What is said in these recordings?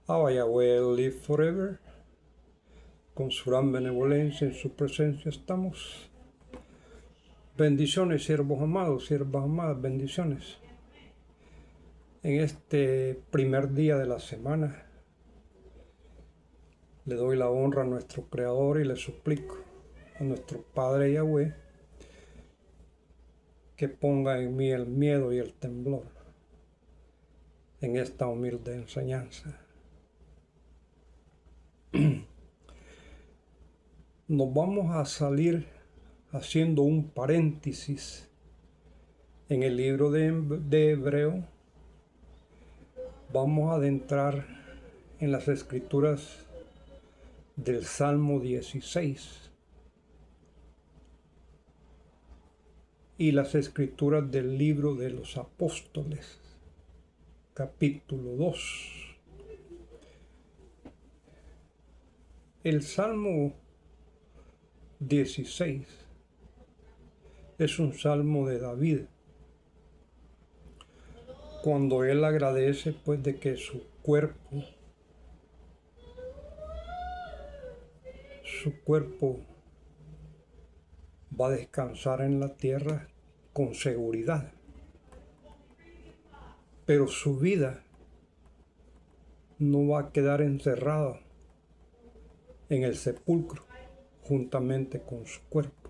Our Yahweh live forever. Con su gran benevolencia en su presencia estamos. Bendiciones, siervos amados, siervas amadas, bendiciones. En este primer día de la semana, le doy la honra a nuestro Creador y le suplico a nuestro Padre Yahweh que ponga en mí el miedo y el temblor en esta humilde enseñanza. Nos vamos a salir haciendo un paréntesis en el libro de Hebreo. Vamos a adentrar en las escrituras del Salmo 16 y las escrituras del libro de los Apóstoles, capítulo 2. El Salmo 16 es un salmo de David, cuando él agradece pues de que su cuerpo va a descansar en la tierra con seguridad, pero su vida no va a quedar encerrada en el sepulcro juntamente con su cuerpo.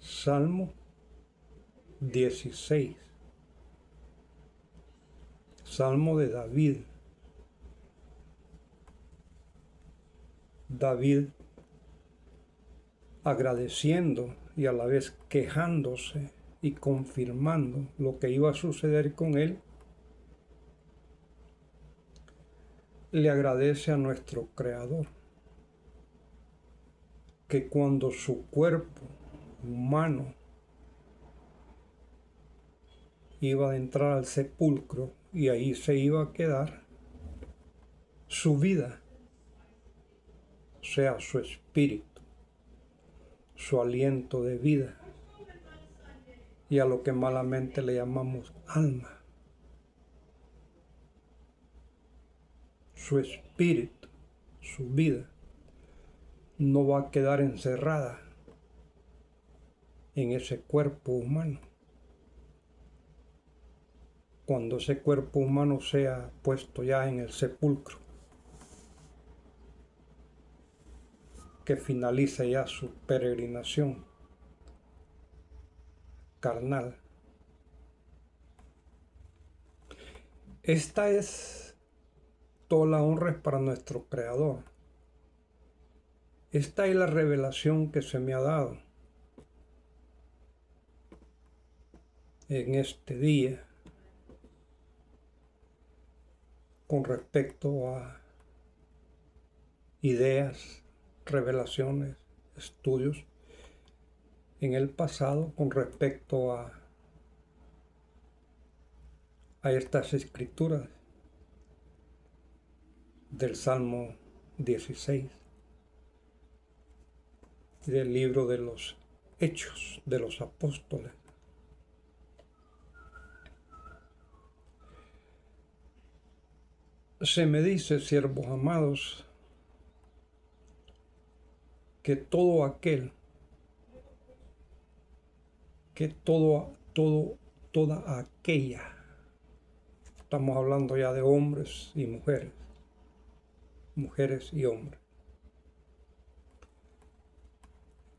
Salmo 16. Salmo de David. David agradeciendo y a la vez quejándose y confirmando lo que iba a suceder con él, le agradece a nuestro Creador que cuando su cuerpo humano iba a entrar al sepulcro y ahí se iba a quedar, su vida, o sea, su espíritu, su aliento de vida, y a lo que malamente le llamamos alma, su espíritu, su vida, no va a quedar encerrada en ese cuerpo humano. Cuando ese cuerpo humano sea puesto ya en el sepulcro, que finalice ya su peregrinación carnal. Esta es toda la honra para nuestro Creador. Esta es la revelación que se me ha dado en este día con respecto a ideas, revelaciones, estudios en el pasado con respecto a estas escrituras del Salmo 16 y del libro de los Hechos de los Apóstoles. Se me dice, siervos amados, que todo aquel, toda aquella, estamos hablando ya de hombres y mujeres y hombres,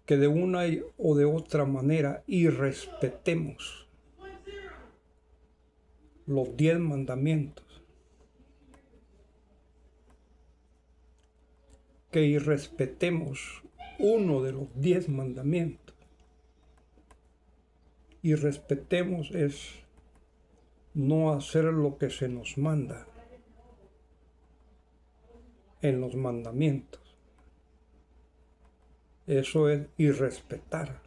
que de una o de otra manera irrespetemos los 10 mandamientos, que irrespetemos uno de los 10 mandamientos. Irrespetemos es no hacer lo que se nos manda en los mandamientos. Eso es irrespetar.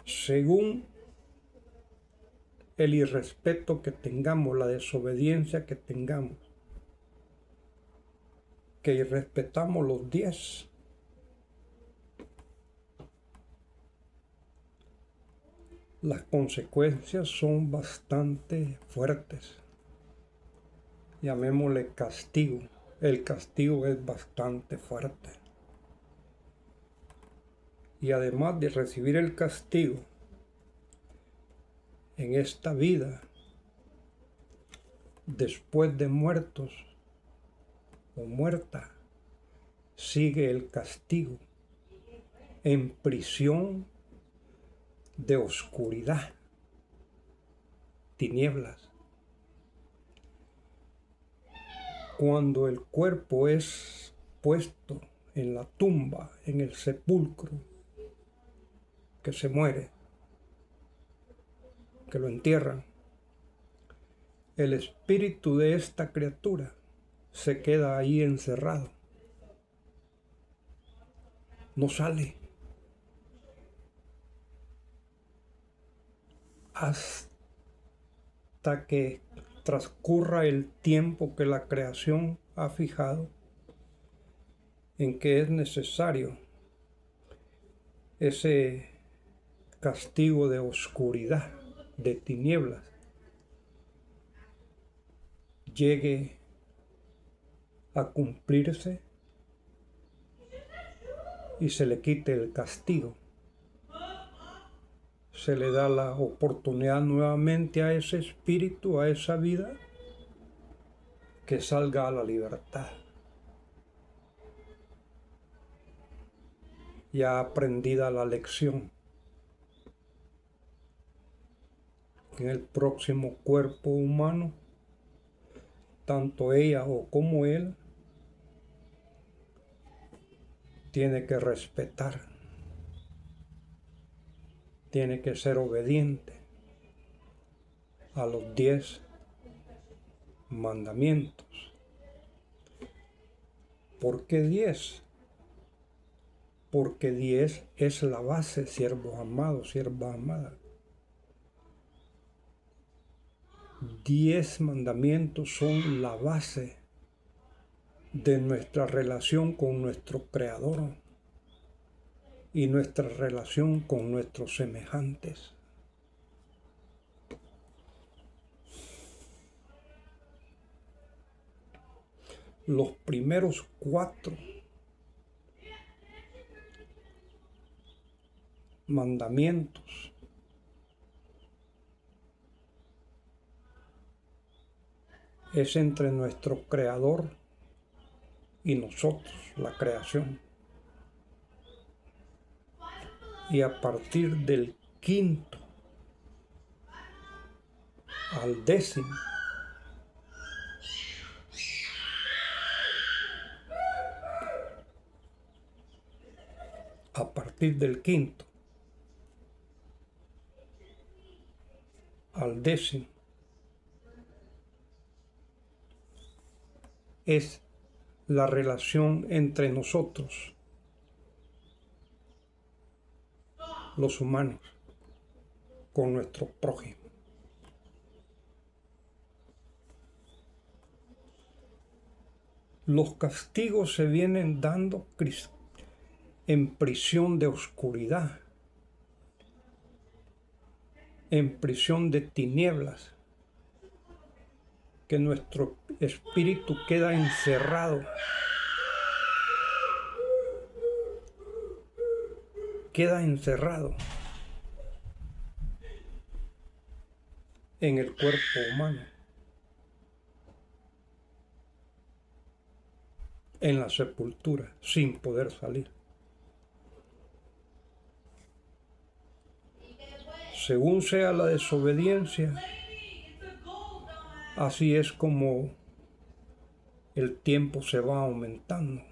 Según el irrespeto que tengamos, la desobediencia que tengamos, que irrespetamos los 10, las consecuencias son bastante fuertes. Llamémosle castigo. El castigo es bastante fuerte. Y además de recibir el castigo en esta vida, después de muertos o muerta, sigue el castigo en prisión de oscuridad, tinieblas. Cuando el cuerpo es puesto en la tumba, en el sepulcro, que se muere, que lo entierran, el espíritu de esta criatura se queda ahí encerrado, no sale hasta que transcurra el tiempo que la creación ha fijado en que es necesario ese castigo de oscuridad, de tinieblas, llegue a cumplirse y se le quite el castigo. Se le da la oportunidad nuevamente a ese espíritu, a esa vida, que salga a la libertad. Ya aprendida la lección, en el próximo cuerpo humano, tanto ella o como él, tiene que respetar, tiene que ser obediente a los 10 mandamientos. ¿Por qué 10? Porque 10 es la base, siervos amados, siervas amadas. 10 mandamientos son la base de nuestra relación con nuestro Creador y nuestra relación con nuestros semejantes. Los primeros 4 mandamientos es entre nuestro Creador y nosotros, la creación. Y a partir del 5º al 10º, a partir del 5º al 10º, es la relación entre nosotros, los humanos, con nuestro prójimo. Los castigos se vienen dando en prisión de oscuridad, en prisión de tinieblas, que nuestro espíritu queda encerrado, en el cuerpo humano, en la sepultura, sin poder salir. Según sea la desobediencia, así es como el tiempo se va aumentando.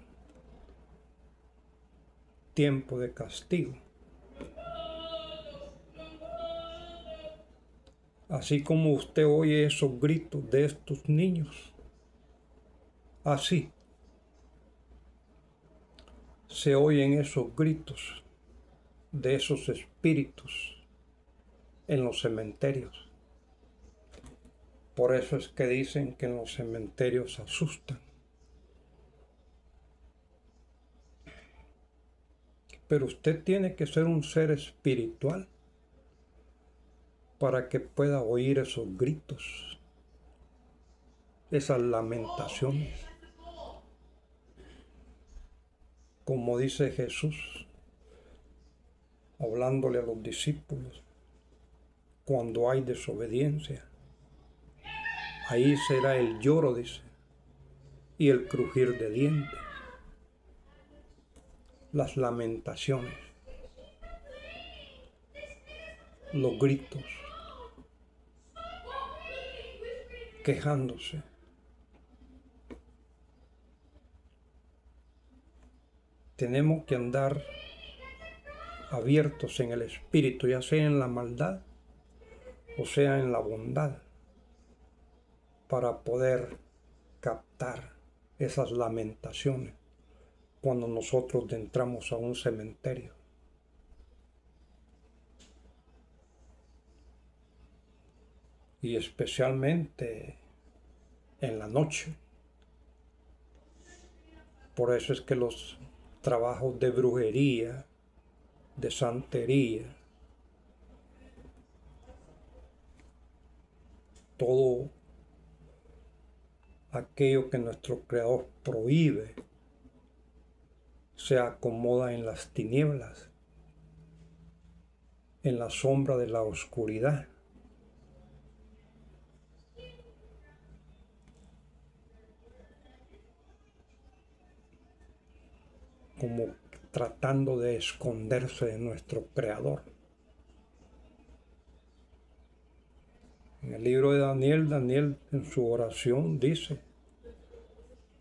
Tiempo de castigo. Así como usted oye esos gritos de estos niños, así se oyen esos gritos de esos espíritus en los cementerios. Por eso es que dicen que en los cementerios asustan, Pero usted tiene que ser un ser espiritual para que pueda oír esos gritos, esas lamentaciones. Como dice Jesús, hablándole a los discípulos, cuando hay desobediencia, ahí será el lloro, dice, y el crujir de dientes, las lamentaciones, los gritos, quejándose. Tenemos que andar abiertos en el espíritu, ya sea en la maldad o sea en la bondad, para poder captar esas lamentaciones cuando nosotros entramos a un cementerio. Y especialmente en la noche. Por eso es que los trabajos de brujería, de santería, todo aquello que nuestro Creador prohíbe, se acomoda en las tinieblas, en la sombra de la oscuridad. Como tratando de esconderse de nuestro Creador. En el libro de Daniel en su oración dice,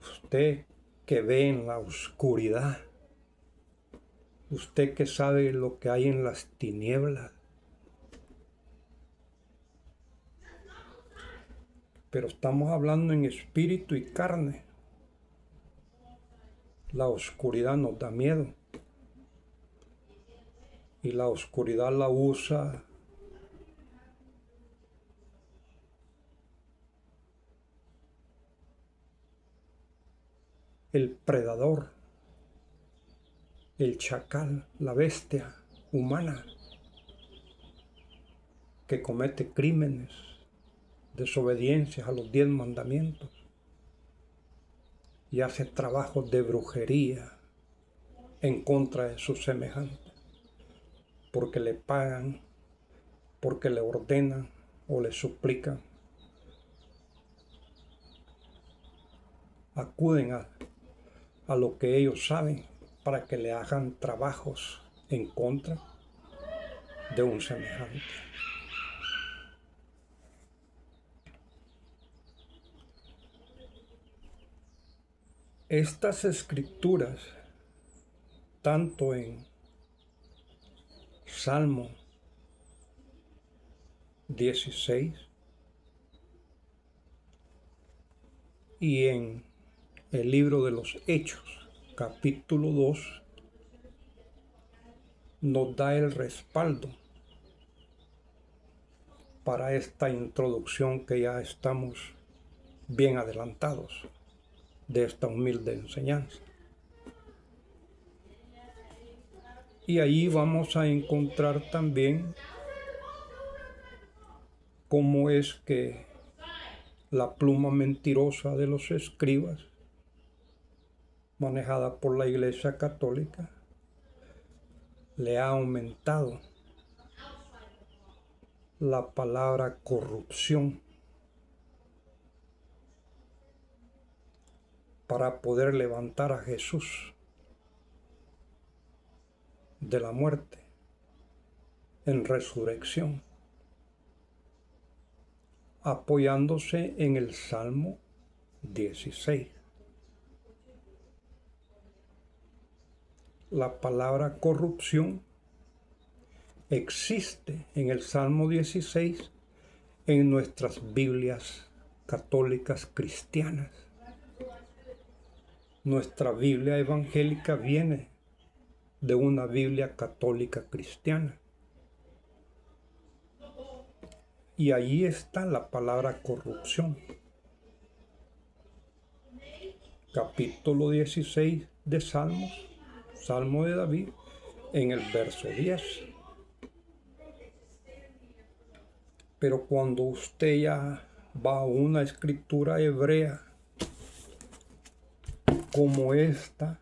usted que ve en la oscuridad, usted que sabe lo que hay en las tinieblas, pero estamos hablando en espíritu y carne. La oscuridad nos da miedo y la oscuridad la usa el predador, el chacal, la bestia humana que comete crímenes, desobediencias a los 10 mandamientos y hace trabajos de brujería en contra de sus semejantes, porque le pagan, porque le ordenan o le suplican. Acuden a lo que ellos saben para que le hagan trabajos en contra de un semejante. Estas escrituras, tanto en Salmo 16 y en el libro de los Hechos, capítulo 2, nos da el respaldo para esta introducción que ya estamos bien adelantados de esta humilde enseñanza. Y allí vamos a encontrar también cómo es que la pluma mentirosa de los escribas, manejada por la Iglesia Católica, le ha aumentado la palabra corrupción para poder levantar a Jesús de la muerte en resurrección, apoyándose en el Salmo 16. La palabra corrupción existe en el Salmo 16 en nuestras Biblias católicas cristianas. Nuestra Biblia evangélica viene de una Biblia católica cristiana. Y allí está la palabra corrupción. Capítulo 16 de Salmos, Salmo de David, en el verso 10. Pero cuando usted ya va a una escritura hebrea como esta,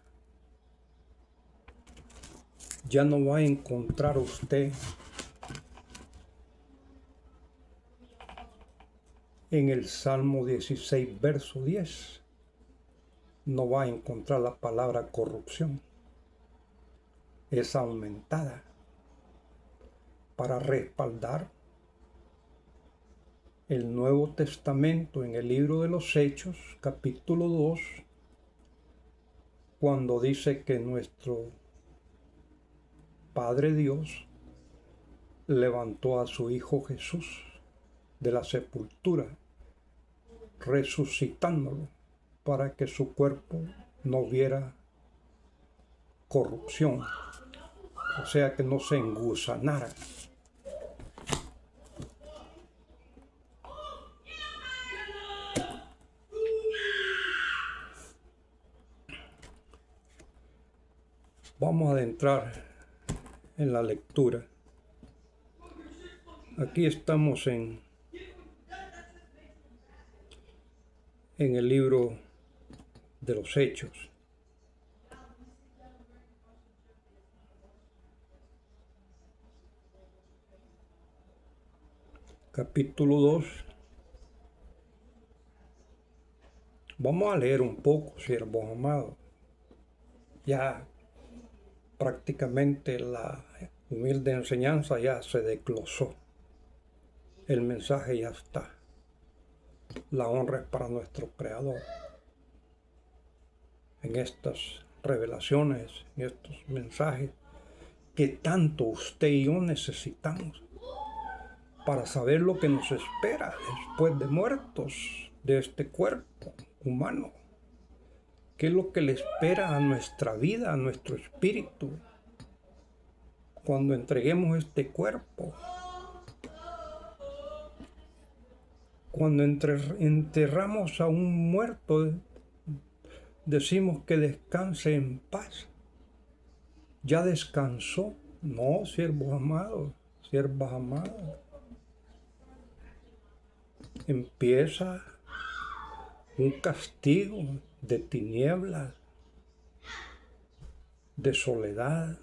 ya no va a encontrar usted en el Salmo 16, verso 10, no va a encontrar la palabra corrupción. Es aumentada para respaldar el Nuevo Testamento en el libro de los Hechos, capítulo 2, cuando dice que nuestro Padre Dios levantó a su Hijo Jesús de la sepultura, resucitándolo para que su cuerpo no viera corrupción, o sea, que no se engusanara. Vamos a adentrar en la lectura. Aquí estamos en el libro de los Hechos. Capítulo 2. Vamos a leer un poco, siervos amados. Ya prácticamente la humilde enseñanza ya se desglosó. El mensaje ya está. La honra es para nuestro Creador. En estas revelaciones, en estos mensajes que tanto usted y yo necesitamos para saber lo que nos espera después de muertos de este cuerpo humano. ¿Qué es lo que le espera a nuestra vida, a nuestro espíritu, cuando entreguemos este cuerpo? Cuando enterramos a un muerto, decimos que descanse en paz. ¿Ya descansó? No, siervos amados, siervas amadas. Empieza un castigo de tinieblas, de soledad,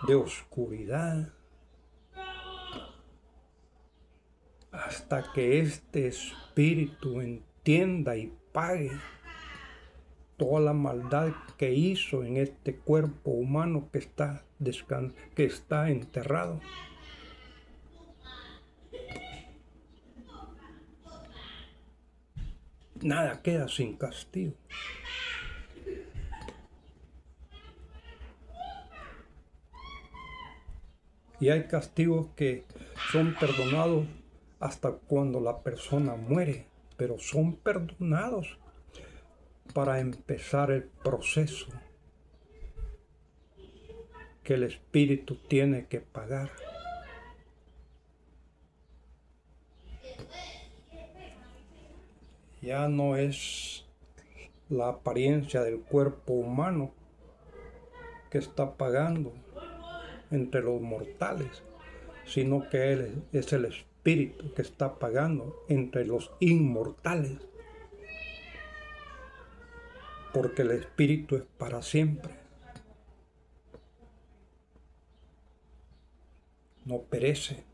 de oscuridad, hasta que este espíritu entienda y pague toda la maldad que hizo en este cuerpo humano que está enterrado. Nada queda sin castigo. Y hay castigos que son perdonados hasta cuando la persona muere, pero son perdonados para empezar el proceso que el espíritu tiene que pagar. Ya no es la apariencia del cuerpo humano que está pagando entre los mortales, sino que Él es el espíritu que está pagando entre los inmortales, porque el espíritu es para siempre, no perece.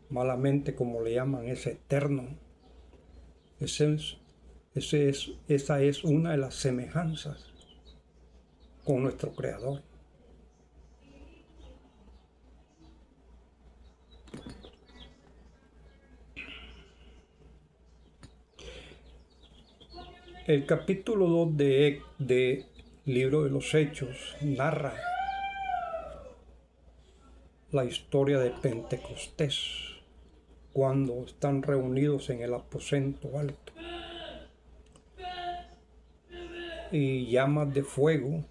Malamente, como le llaman, es eterno. Esa es una de las semejanzas con nuestro Creador. El capítulo 2 de Libro de los Hechos narra la historia de Pentecostés, cuando están reunidos en el aposento alto y llamas de fuego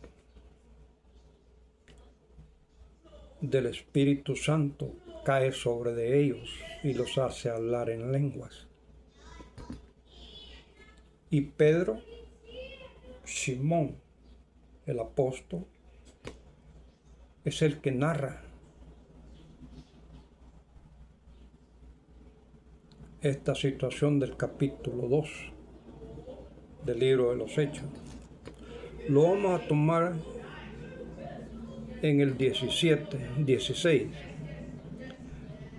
del Espíritu Santo cae sobre de ellos y los hace hablar en lenguas. Y Pedro, Simón el apóstol, es el que narra esta situación del capítulo 2 del libro de los Hechos. Lo vamos a tomar en el 16.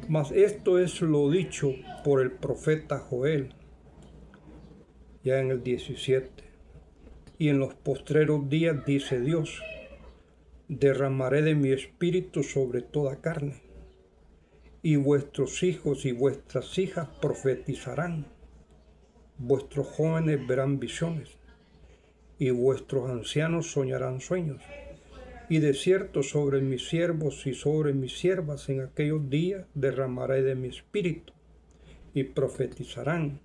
Mas esto es lo dicho por el profeta Joel, ya en el 17. Y en los postreros días, dice Dios, derramaré de mi espíritu sobre toda carne, y vuestros hijos y vuestras hijas profetizarán, vuestros jóvenes verán visiones, y vuestros ancianos soñarán sueños. Y de cierto sobre mis siervos y sobre mis siervas en aquellos días derramaré de mi espíritu, y profetizarán.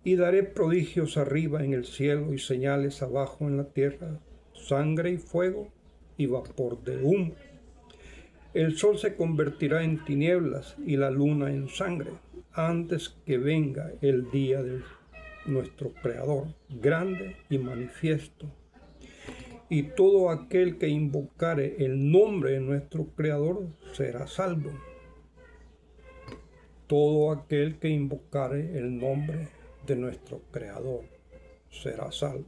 Y daré prodigios arriba en el cielo y señales abajo en la tierra, sangre y fuego y vapor de humo. El sol se convertirá en tinieblas y la luna en sangre, antes que venga el día de nuestro Creador, grande y manifiesto. Y todo aquel que invocare el nombre de nuestro Creador será salvo. Todo aquel que invocare el nombre de nuestro Creador será salvo.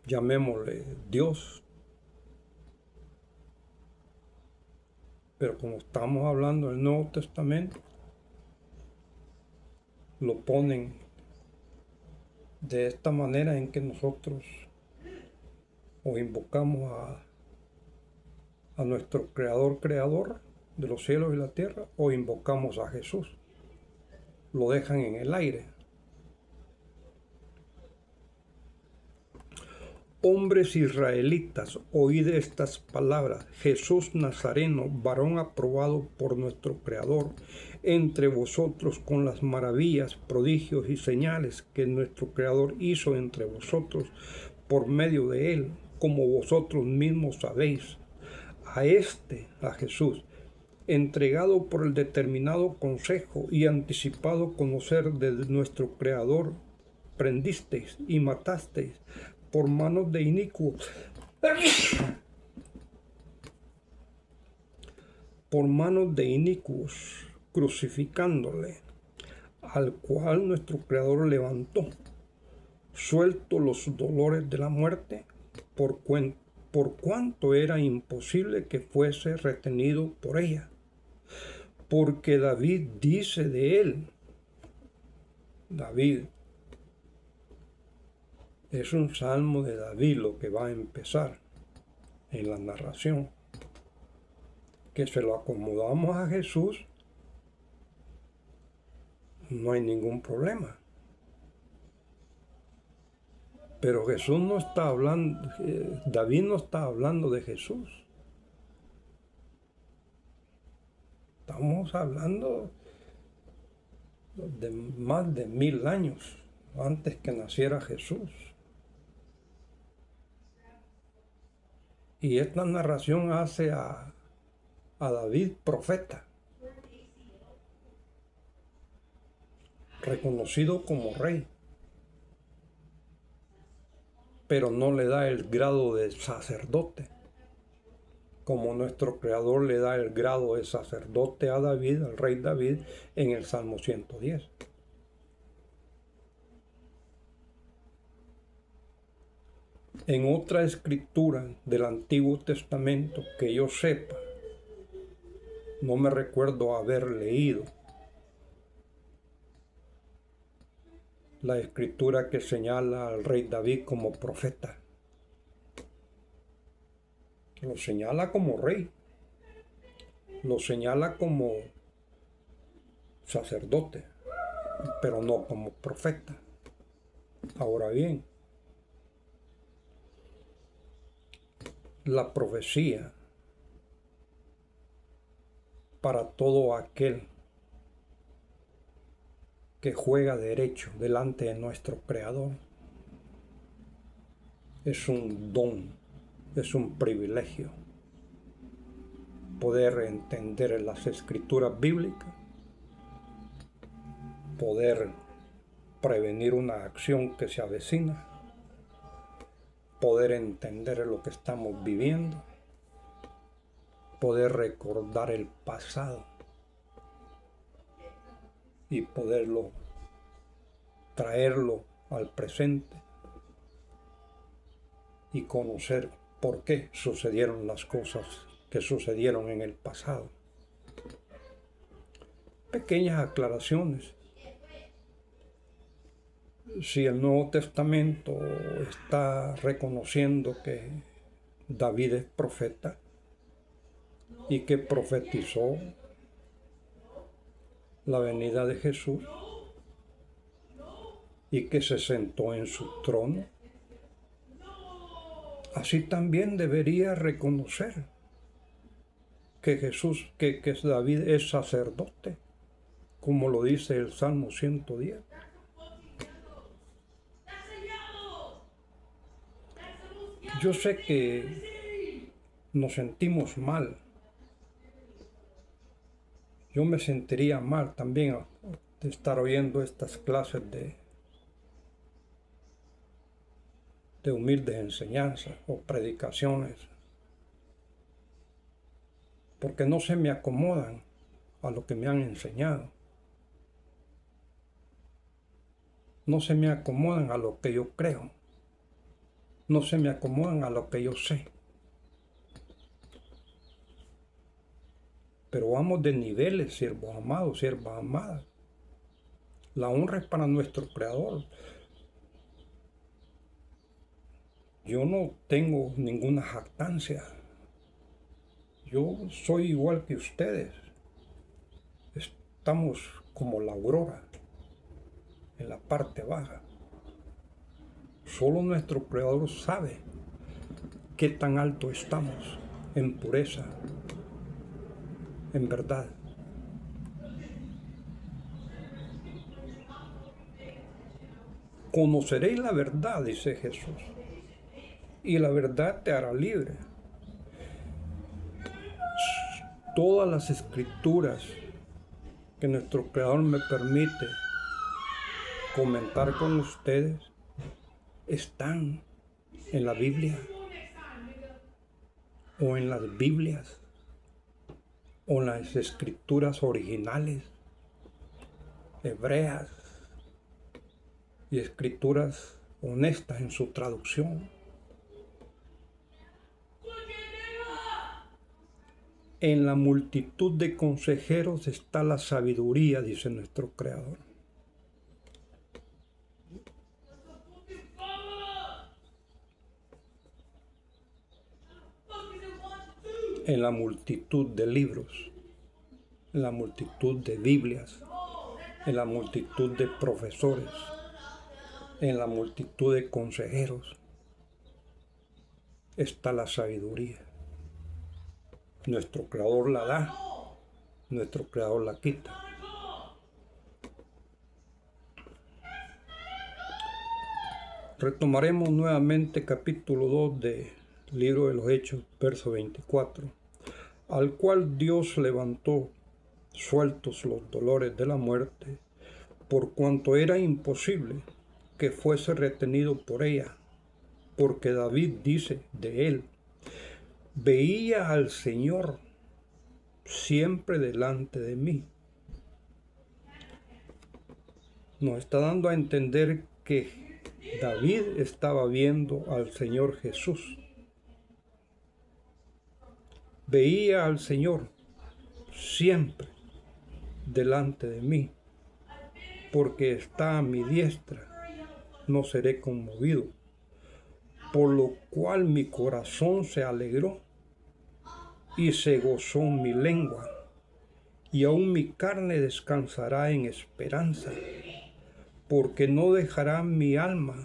Llamémosle Dios. Pero como estamos hablando del Nuevo Testamento, lo ponen de esta manera en que nosotros o invocamos a nuestro creador de los cielos y la tierra, o invocamos a Jesús. Lo dejan en el aire. Hombres israelitas, oíd estas palabras: Jesús Nazareno, varón aprobado por nuestro Creador, entre vosotros con las maravillas, prodigios y señales que nuestro Creador hizo entre vosotros por medio de él, como vosotros mismos sabéis. A Jesús, entregado por el determinado consejo y anticipado conocer de nuestro Creador, prendisteis y matasteis por manos de inicuos, crucificándole, al cual nuestro Creador levantó, suelto los dolores de la muerte, por cuanto era imposible que fuese retenido por ella. Porque David dice de él, David, es un salmo de David lo que va a empezar en la narración, que se lo acomodamos a Jesús, no hay ningún problema. Pero Jesús no está hablando, David no está hablando de Jesús. Estamos hablando de más de 1000 años antes que naciera Jesús. Y esta narración hace a David profeta, reconocido como rey, pero no le da el grado de sacerdote, como nuestro Creador le da el grado de sacerdote a David, al rey David, en el Salmo 110. En otra escritura del Antiguo Testamento que yo sepa, no me recuerdo haber leído la escritura que señala al rey David como profeta. Lo señala como rey, lo señala como sacerdote, pero no como profeta. Ahora bien, la profecía para todo aquel que juega derecho delante de nuestro Creador es un don, es un privilegio poder entender las escrituras bíblicas, poder prevenir una acción que se avecina poder entender lo que estamos viviendo, poder recordar el pasado y poderlo traerlo al presente y conocer por qué sucedieron las cosas que sucedieron en el pasado. Pequeñas aclaraciones. Si el Nuevo Testamento está reconociendo que David es profeta y que profetizó la venida de Jesús y que se sentó en su trono, así también debería reconocer que David es sacerdote, como lo dice el Salmo 110. Yo sé que nos sentimos mal. Yo me sentiría mal también de estar oyendo estas clases de humildes enseñanzas o predicaciones, porque no se me acomodan a lo que me han enseñado. No se me acomodan a lo que yo creo. No se me acomodan a lo que yo sé. Pero vamos de niveles, siervos amados, siervas amadas. La honra es para nuestro Creador. Yo no tengo ninguna jactancia. Yo soy igual que ustedes. Estamos como la aurora, en la parte baja. Solo nuestro Creador sabe qué tan alto estamos en pureza, en verdad. Conoceréis la verdad, dice Jesús, y la verdad te hará libre. Todas las escrituras que nuestro Creador me permite comentar con ustedes están en la Biblia, o en las Biblias, o en las escrituras originales, hebreas, y escrituras honestas en su traducción. En la multitud de consejeros está la sabiduría, dice nuestro Creador. En la multitud de libros, en la multitud de Biblias, en la multitud de profesores, en la multitud de consejeros está la sabiduría. Nuestro Creador la da, nuestro Creador la quita. Retomaremos nuevamente capítulo 2 del libro de los Hechos, verso 24, al cual Dios levantó sueltos los dolores de la muerte, por cuanto era imposible que fuese retenido por ella, porque David dice de él: veía al Señor siempre delante de mí. Nos está dando a entender que David estaba viendo al Señor Jesús. Veía al Señor siempre delante de mí, porque está a mi diestra, no seré conmovido. Por lo cual mi corazón se alegró y se gozó mi lengua, y aún mi carne descansará en esperanza, porque no dejará mi alma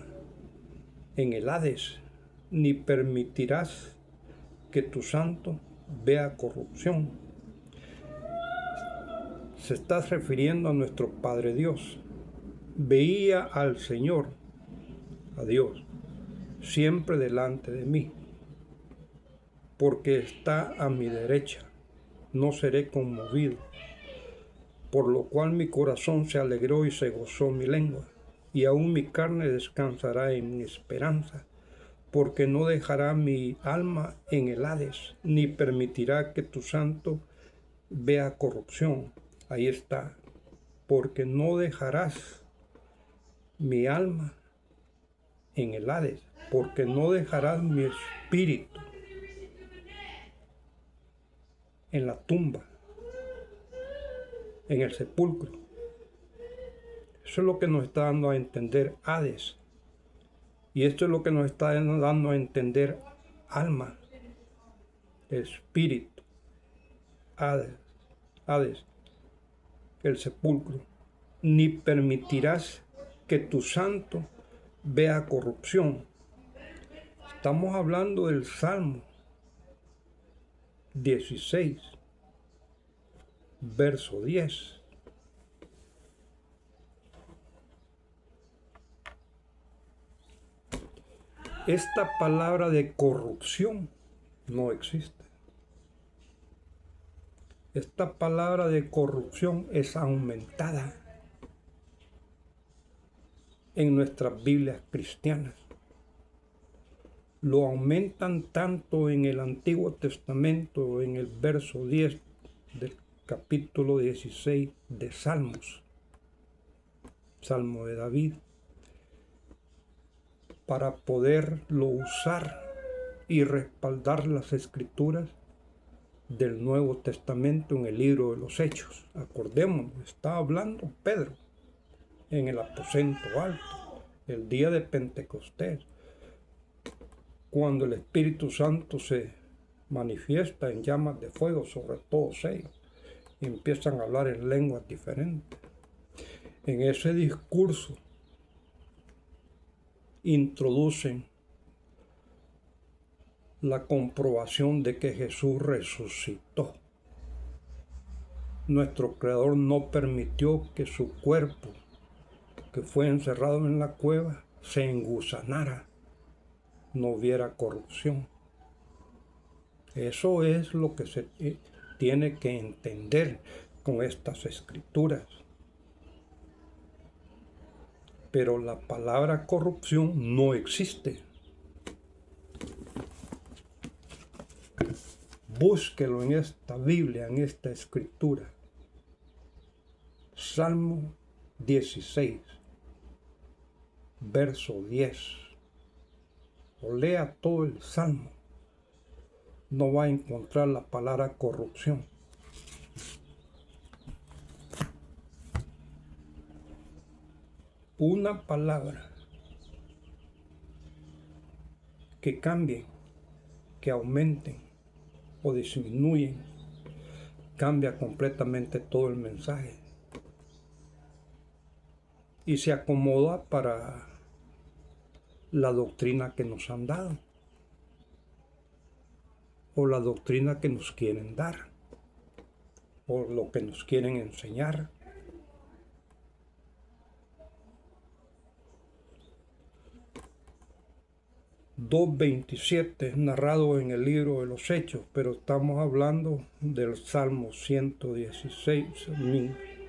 en el Hades, ni permitirás que tu santo vea corrupción. Se está refiriendo a nuestro Padre Dios. Veía al Señor, a Dios, siempre delante de mí, porque está a mi derecha, no seré conmovido. Por lo cual mi corazón se alegró y se gozó mi lengua, y aún mi carne descansará en mi esperanza, porque no dejará mi alma en el Hades, ni permitirá que tu santo vea corrupción. Ahí está, porque no dejarás mi alma en el Hades, porque no dejarás mi espíritu en la tumba, en el sepulcro. Eso es lo que nos está dando a entender Hades. Y esto es lo que nos está dando a entender alma, espíritu, Hades, el sepulcro. Ni permitirás que tu santo vea corrupción. Estamos hablando del Salmo 16, verso 10. Esta palabra de corrupción no existe. Esta palabra de corrupción es aumentada en nuestras Biblias cristianas. Lo aumentan tanto en el Antiguo Testamento, en el verso 10 del capítulo 16 de Salmos, Salmo de David, para poderlo usar y respaldar las escrituras del Nuevo Testamento en el libro de los Hechos. Acordémonos, está hablando Pedro en el aposento alto, el día de Pentecostés, cuando el Espíritu Santo se manifiesta en llamas de fuego sobre todos ellos y empiezan a hablar en lenguas diferentes. En ese discurso introducen la comprobación de que Jesús resucitó. Nuestro Creador no permitió que su cuerpo, que fue encerrado en la cueva, se engusanara, no hubiera corrupción. Eso es lo que se tiene que entender con estas escrituras. Pero la palabra corrupción no existe. Búsquelo en esta Biblia, en esta escritura. Salmo 16, verso 10. O lea todo el Salmo. No va a encontrar la palabra corrupción. Una palabra que cambie, que aumenten o disminuyen, cambia completamente todo el mensaje y se acomoda para la doctrina que nos han dado o la doctrina que nos quieren dar o lo que nos quieren enseñar. ...2.27 narrado en el libro de los Hechos, pero estamos hablando del Salmo 116,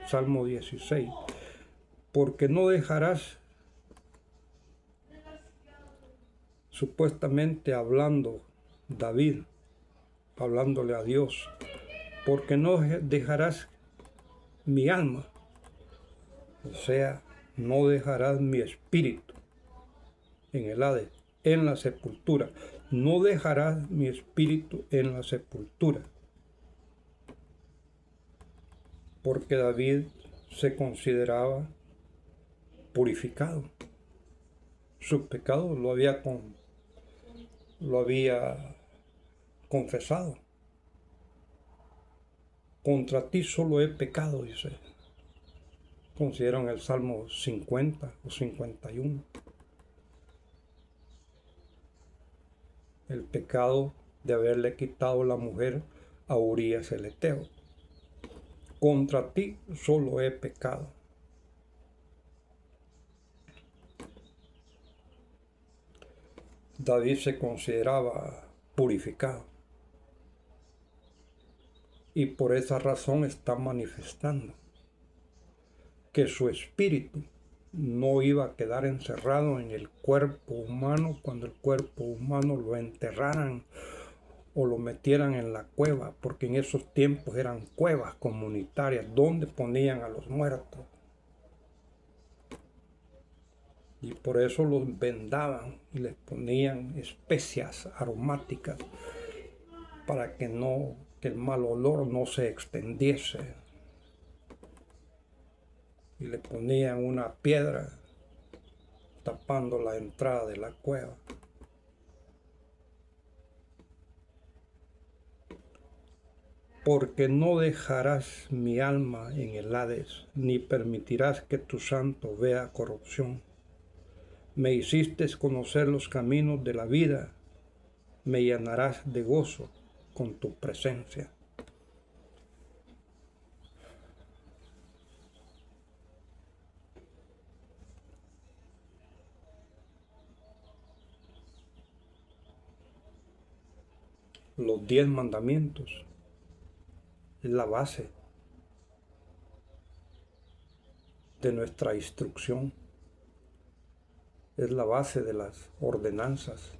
Salmo 16. Porque no dejarás, supuestamente hablando David, hablándole a Dios, porque no dejarás mi alma, o sea, no dejarás mi espíritu en el Hades, en la sepultura. No dejarás mi espíritu en la sepultura. Porque David se consideraba purificado. Sus pecados lo había confesado. Contra ti solo he pecado, dice. Consideran el Salmo 50 o 51. El pecado de haberle quitado la mujer a Urías el Eteo. Contra ti solo he pecado. David se consideraba purificado y por esa razón está manifestando que su espíritu no iba a quedar encerrado en el cuerpo humano cuando el cuerpo humano lo enterraran o lo metieran en la cueva, porque en esos tiempos eran cuevas comunitarias donde ponían a los muertos. Y por eso los vendaban y les ponían especias aromáticas para que el mal olor no se extendiese. Y le ponían una piedra tapando la entrada de la cueva. Porque no dejarás mi alma en el Hades, ni permitirás que tu santo vea corrupción. Me hiciste conocer los caminos de la vida, me llenarás de gozo con tu presencia. Los 10 mandamientos es la base de nuestra instrucción, es la base de las ordenanzas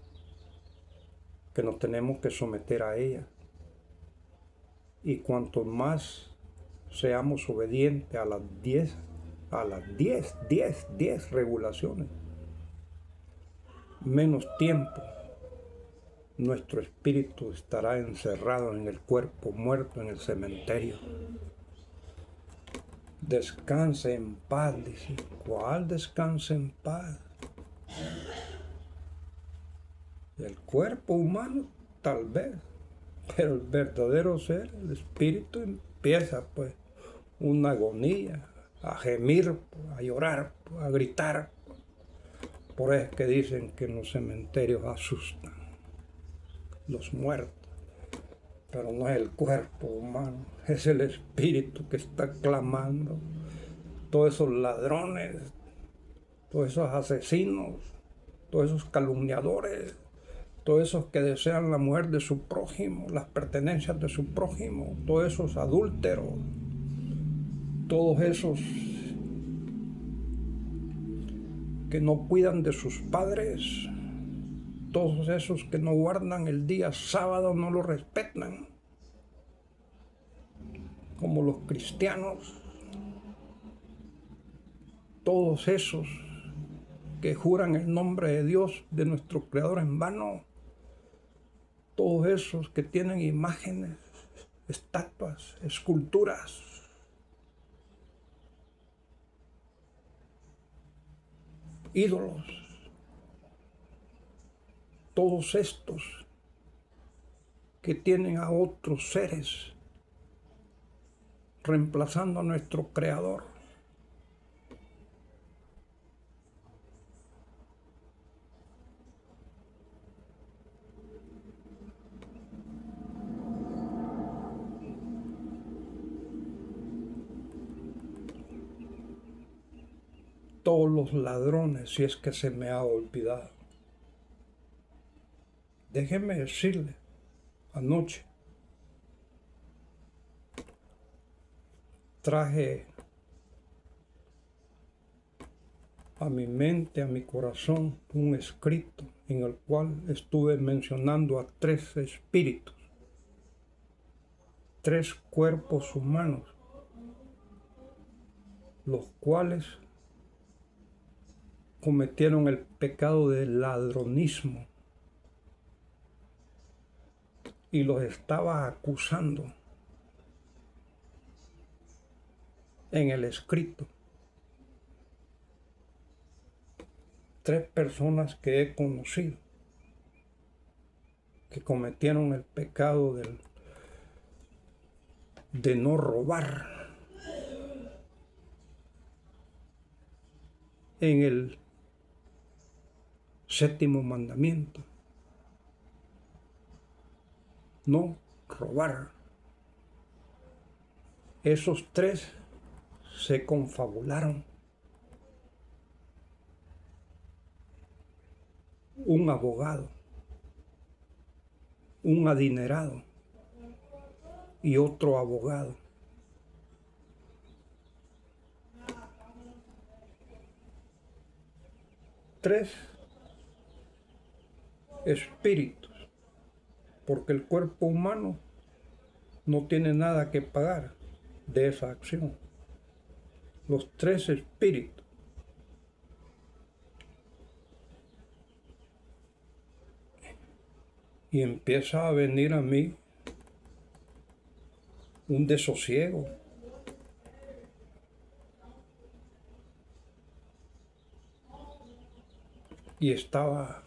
que nos tenemos que someter a ellas. Y cuanto más seamos obedientes a las 10 regulaciones, menos tiempo nuestro espíritu estará encerrado en el cuerpo muerto en el cementerio. Descanse en paz, dice. ¿Cuál descanse en paz? El cuerpo humano, tal vez, pero el verdadero ser, el espíritu, empieza pues una agonía, a gemir, a llorar, a gritar. Por eso es que dicen que en los cementerios asustan los muertos, pero no es el cuerpo humano, es el espíritu que está clamando. Todos esos ladrones, todos esos asesinos, todos esos calumniadores, todos esos que desean la muerte de su prójimo, las pertenencias de su prójimo, todos esos adúlteros, todos esos que no cuidan de sus padres, todos esos que no guardan el día sábado, no lo respetan, como los cristianos, todos esos que juran el nombre de Dios, de nuestro Creador en vano, todos esos que tienen imágenes, estatuas, esculturas, ídolos, todos estos que tienen a otros seres reemplazando a nuestro Creador. Todos los ladrones, si es que se me ha olvidado. Déjeme decirle, anoche traje a mi mente, a mi corazón, un escrito en el cual estuve mencionando a 3 espíritus, 3 cuerpos humanos, los cuales cometieron el pecado del ladronismo y los estaba acusando en el escrito. 3 personas que he conocido que cometieron el pecado de no robar en el 7º mandamiento. No robar. Esos 3 se confabularon. Un abogado, un adinerado y otro abogado. tres espíritus, porque el cuerpo humano no tiene nada que pagar de esa acción. Los tres espíritus. Y empieza a venir a mí un desosiego. Y estaba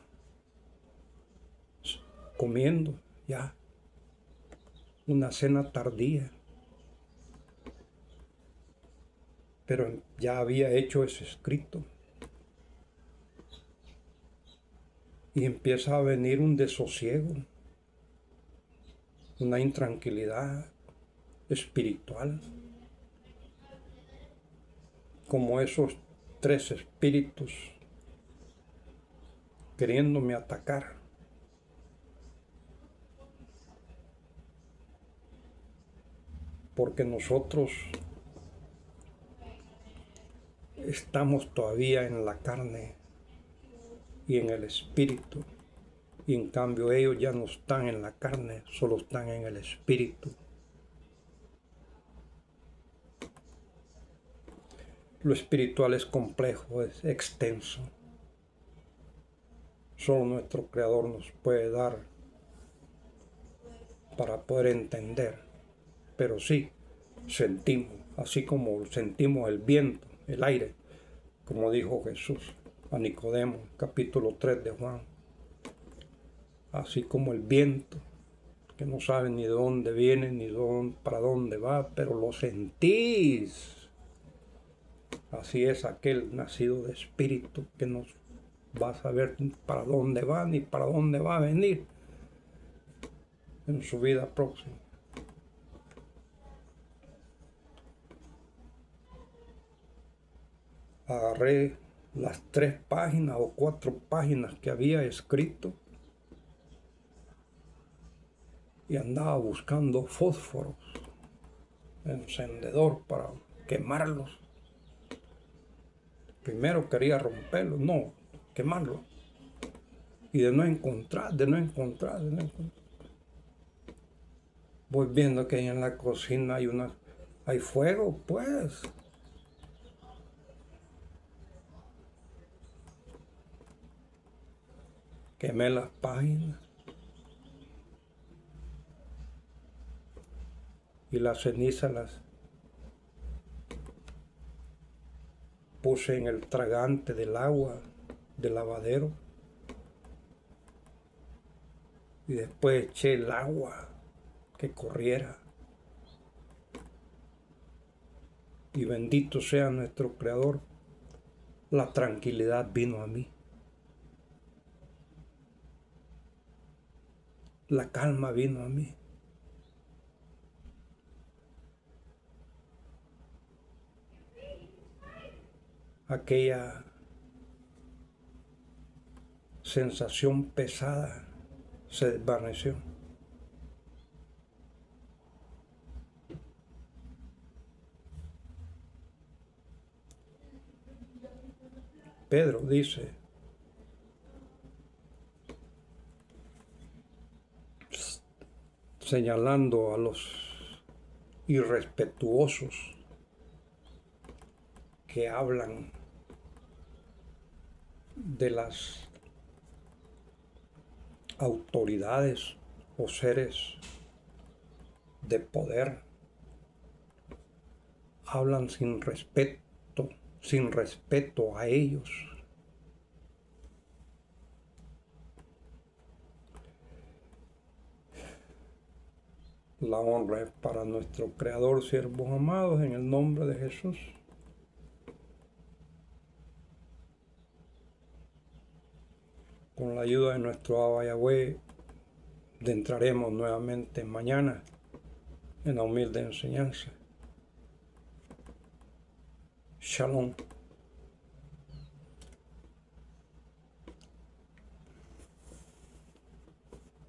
comiendo ya una cena tardía, pero ya había hecho ese escrito. Y empieza a venir un desosiego, una intranquilidad espiritual, como esos tres espíritus queriéndome atacar. Porque nosotros estamos todavía en la carne y en el espíritu, y en cambio ellos ya no están en la carne, solo están en el espíritu. Lo espiritual es complejo, es extenso. Solo nuestro Creador nos puede dar para poder entender. Pero sí, sentimos, así como sentimos el viento, el aire, como dijo Jesús a Nicodemo, capítulo 3 de Juan. Así como el viento, que no sabe ni de dónde viene, ni para dónde va, pero lo sentís. Así es aquel nacido de espíritu que no va a saber para dónde va, ni para dónde va a venir en su vida próxima. Agarré las 3 páginas o 4 páginas que había escrito y andaba buscando fósforos, encendedor para quemarlos. Primero quería romperlos, no, quemarlos. Y de no encontrar. Voy viendo que ahí en la cocina hay fuego, pues. Quemé las páginas y las cenizas las puse en el tragante del agua del lavadero y después eché el agua que corriera. Y bendito sea nuestro Creador, la tranquilidad vino a mí. La calma vino a mí. Aquella sensación pesada se desvaneció. Pedro dice, señalando a los irrespetuosos que hablan de las autoridades o seres de poder, hablan sin respeto a ellos. La honra es para nuestro Creador, siervos amados, en el nombre de Jesús. Con la ayuda de nuestro Abba Yahweh, entraremos nuevamente mañana en la humilde enseñanza. Shalom.